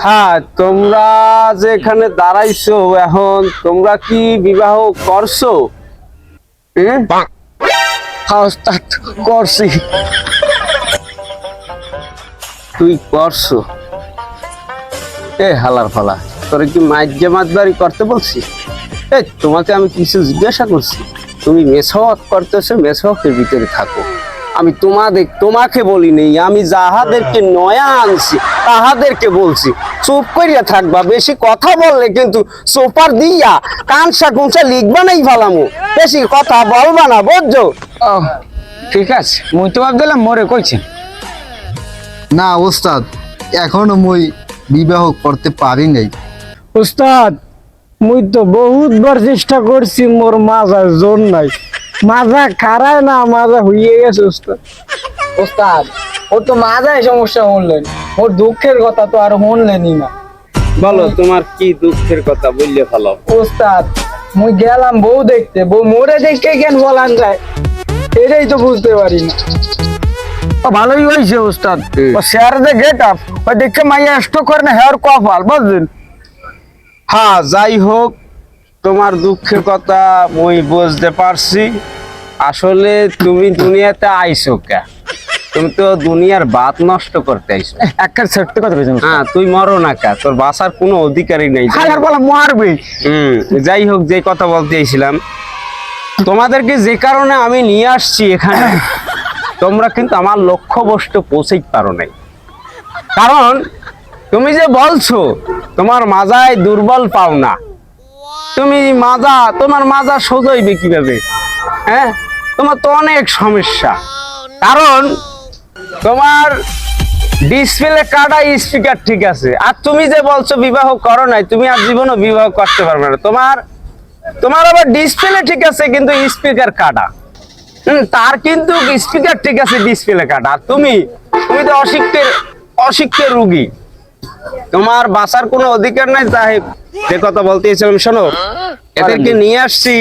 হ্যাঁ, তোমরা যে এখানে দাঁড়াইছো এখন তোমরা কি বিবাহ করছো? হ্যাঁ ওস্তাদ করছি। তুই করছো? এ হালার ফালা, তোর কি মাতবাড়ি করতে বলছি? তোমাকে আমি কিছু জিজ্ঞাসা করছি, তুমি মেসওয়াক করতেছো, মেসওয়াকের ভিতরে থাকো। আমি তোমাকে বলি নেই, আমি যাহাদেরকে নয়া আনছি তাহাদেরকে বলছি চুপ করিয়া থাকবা। বেশি কথা বললে কিন্তু সোপার দিয়া কানসা কুনসা লিখবা নাই ফালামু। বেশি কথা বলবা না, বুঝছো? ও ঠিক আছে, মুই তো ভাবছিলাম মরে কইছেন। না ওস্তাদ, এখনো মুই বিবাহ করতে পারি নাই। উস্তাদ মুই তো বহুতবার চেষ্টা করছি, মোর মাজা জোর নাই, মাজা খারায় না, মাজা হইয়ে গেছে উস্তাদ। ওস্তাদ ওর তো মাজায় সমস্যা শুনলেন, ওর দুঃখের কথা তো আর শুনলেনই না। বলো তোমার কি দুঃখের কথা, বললে ভালো। ওস্তাদ মুই গেলাম বউ দেখতে, বউ মরে দেখে কেন বলান যায় এটাই তো বুঝতে পারি না। ভালোই হয়েছে উস্তাদ, ও শেয়ার যে গেট আপ ওই দেখে মাইয়া স্টক করে না, হেয়ার কপাল বুঝলেন। হ্যাঁ, যাই হোক, তোমার দুঃখের কথা মই বুঝতে পারছি। আসলে তুমি দুনিয়াতে আইছো কে? তুমি তো দুনিয়ার বাত নষ্ট করতে আইছো। একটা সত্য কথা বলছেন। হ্যাঁ, তুই মরো না কে, তোর বাঁচার কোনো অধিকারই নেই। হাজার বলা মারবে। যাই হোক, যে কথা বলতে চাইছিলাম, তোমাদেরকে যে কারণে আমি নিয়ে আসছি এখানে, তোমরা কিন্তু আমার লক্ষ্যবস্তু পৌঁছাইতে পারো নাই। কারণ তুমি যে বলছো তোমার মাজায় দুর্বল পাও না, তোমার মাজা সোজাইবে কিভাবে? হ্যাঁ, তোমার তো অনেক সমস্যা। কারণ তোমার ডিসপ্লে কাটা, স্পিকার ঠিক আছে, আর তুমি যে বলছো বিবাহ করো নাই, তুমি আর জীবনও বিবাহ করতে পারবে না। তোমার আবার ডিসপ্লে ঠিক আছে কিন্তু স্পিকার কাটা। তার কিন্তু স্পিকার ঠিক আছে, ডিসপ্লে কাটা। আর তুমি তো অশিক্ষের রুগী, তোমার বাঁচার কোনো অধিকার নাই। সাহেব, যে কথা বলতে চাইছিলাম শোনো, এদেরকে নিয়ে আসছি,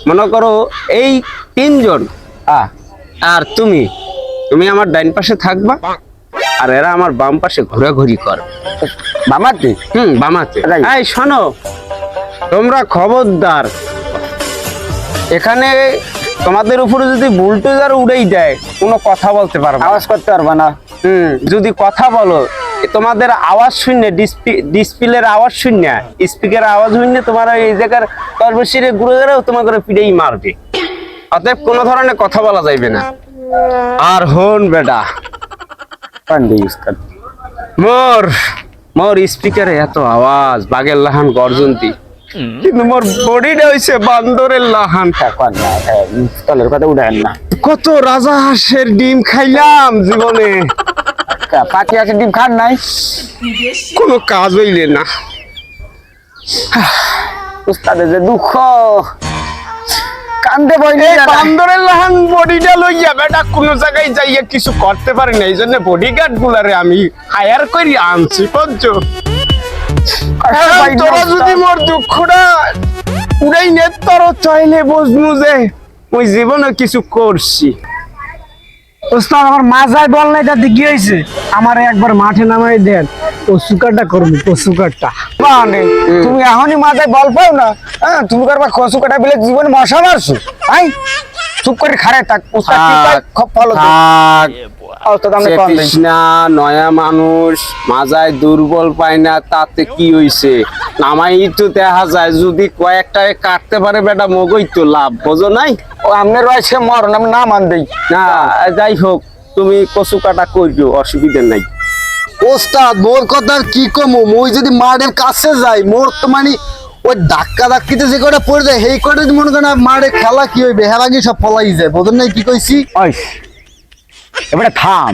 মনে করো এই তিনজন, আর তুমি আমার ডাইন পাশে থাকবা, আর এরা আমার বাম পাশে ঘোরাঘুরি কর। বামাতে বামাতে। এই শোনো, তোমরা খবরদার, এখানে তোমাদের উপরে যদি বুলডোজার উড়েই দেয় কোনো কথা বলতে পারবে, আওয়াজ করতে পারবা না। যদি কথা বলো, তোমাদের আওয়াজ শুনে, ডিসপ্লের আওয়াজ শুনে, স্পিকারের আওয়াজ শুনে তোমার এই জায়গার কর্মশিরে ঘুরে গেলেও তোমার করে পিড়েই মারবে। অতএব কোনো ধরনের কথা বলা যাইবে না। আর হন বেটা, মোর স্পিকারে এত আওয়াজ, বাঘের লাহান গর্জন্তি, কিন্তু মোর বডিটা হইছে বান্দরের লাহান। তলের কথা উঠেন না। কত রাজা হাঁসের ডিম খাইলাম জীবনে, পাখি আছে ডিম খান নাই, কোনো কাজ হইলে না। উস্তাদের যে দুঃখ, কান্দে বইলে বান্দরের লাহান বডিটা লইয়া বেটা কোনো জায়গায় যাইয়া কিছু করতে পারি না। এই জন্য বডিগার্ড গুলারে আমি হায়ার করি আনছি, বুঝছো? তোরা যদি মোর দুঃখটা উড়াই নে, তোর চাইলে বুঝবো যে ওই জীবনে কিছু করছি। উস্তাদ আমার মাজায় বল নাই, তাতে কি হয়েছে? আমার একবার মাঠে নামাই দেন, ও সুকারটা করবো, ও সুকারটা। মানে তুমি এখনই মাজায় বল পাও না? হ্যাঁ, তুমি করবা কসু কাটা বলে জীবনে মশা মারছো। আই চুপ করে খারে থাক, উস্তাদ কি কয় খুব ভালো তো। কৃষ্ণা নয়া মানুষ মাজায় দুর্বল পায় না, তাতে কি হইছে? নামাই তো দেখা যায়, যদি কয়েকটা কাটতে পারে বেটা মগই তো লাভ, বোঝো নাই? ও আমনের রয়েছে মরণ, আমি না মান দেই না। যাই হোক, তুমি কচু কাটা করিও, অসুবিধা নাই। ওস্তাদ মোর কথা কি কমু, মুই যদি মাঠের কাছে যাই, মোর তো মানে ওই ধাক্কিতে যে কটা পড়ে যায়, সেই কটা মনে করেন মাঠে খেলা কি হইবে, হেরাগি সব ফলাই যায়। বোঝেন নাই কি কইছি? এবারে থাম।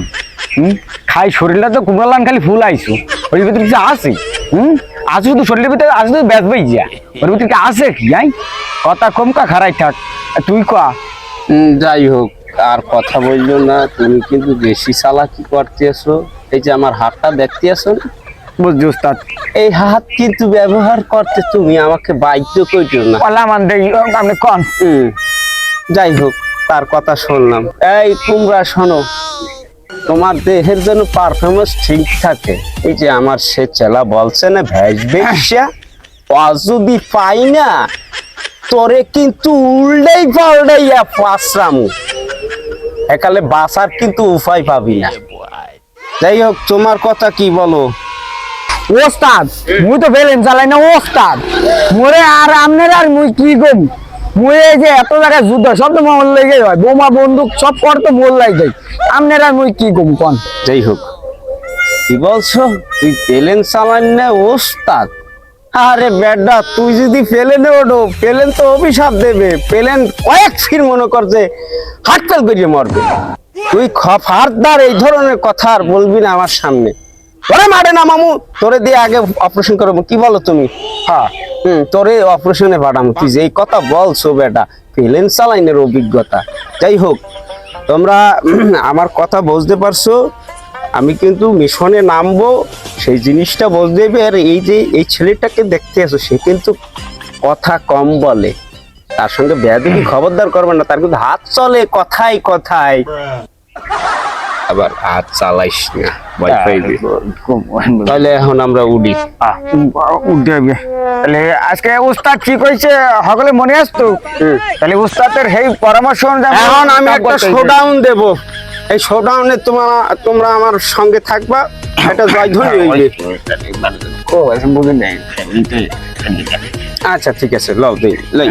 খাই শরীরটা তো কুমড়ালাম, খালি ফুল আইসু, ওর ভিতরে কিছু আছে? আজ শুধু শরীরের ভিতরে আজ তো বেচবেই যা, ওর ভিতরে কি আছে কি? কথা কমকা খারাই থাক, তুই কয়া। যাই হোক, আর কথা বললো না, তুমি কিন্তু বেশি চালাকি করতেছো। এই যে আমার হাতটা দেখতে আছো, বুঝছি উস্তাদ, এই হাত কিন্তু ব্যবহার করতে তুমি আমাকে বাধ্য করিও না। আপনি কন। যাই হোক, তার কথা শুনলাম। এই কুমড়া শোনো, তোমার দেহের যেন পারফরমেন্স ঠিক থাকে। এই যে আমার সে চেলা বলছে না ভ্যাস বেশ্যা, যদি পাই না তোরে কিন্তু উল্টাই পাল্টাইয়া পাসরামু, একালে বাঁচার কিন্তু উপায় পাবি না। যাই হোক, তোমার কথা কি বলো? ওস্তাদ মুই তো বেলেন চালাই না ওস্তাদ, মোরে আর আমনের আর মুই কি গম, মুই এই যে এত জায়গায় যুদ্ধ সব তো মোর লেগে হয়, বোমা বন্দুক সব পর তো মোর লাই যায়, আমনের আর মুই কি গম কোন? যাই হোক, কি বলছো তুই পেলেন চালান না ওস্তাদ? আরে বেডা, তুই যদি পেলেনে ওঠো, পেলেন তো অভিশাপ দেবে, পেলেন কয়েক ফির মনে কর যে হাট ফেল করিয়ে মরবে। তুই খবরদার এই ধরনের কথা আর বলবি না আমার সামনে। তোরে মারে না মামু, তোরে দিয়ে আগে অপারেশন করবো, কি বলো তুমি? হ্যাঁ, তোরে অপারেশনে পাঠাবো। তুই যেই কথা বলছো বেটা, পেলেন চালাইনের অভিজ্ঞতা। যাই হোক, তোমরা আমার কথা বুঝতে পারছো। আমি কিন্তু মিশনে নামবো, সেই জিনিসটা বুঝতে হবে। আর এই যে এই ছেলেটাকে দেখতে আসো, সে কিন্তু কথা কম বলে, তার সঙ্গে বেয়াদবি খবরদার করবে না। তার কিন্তু হাত চলে কথায় কথায়, আবার হাত চালাইস না, ভয় পাইবি। তাহলে এখন আমরা উঠি। উঠতে হবে তাহলে। আজকে উস্তাদ কি কইছে সকলে মনে আসতো, তাহলে উস্তাদের সেই পরামর্শ অনুযায়ী এখন আমি একটা শোডাউন দেব। এই শোডাউনে তোমরা আমার সঙ্গে থাকবা, এটা জয়ধ্বনি হইবে। ও বুঝে নেই। আচ্ছা ঠিক আছে, লও দেই লই।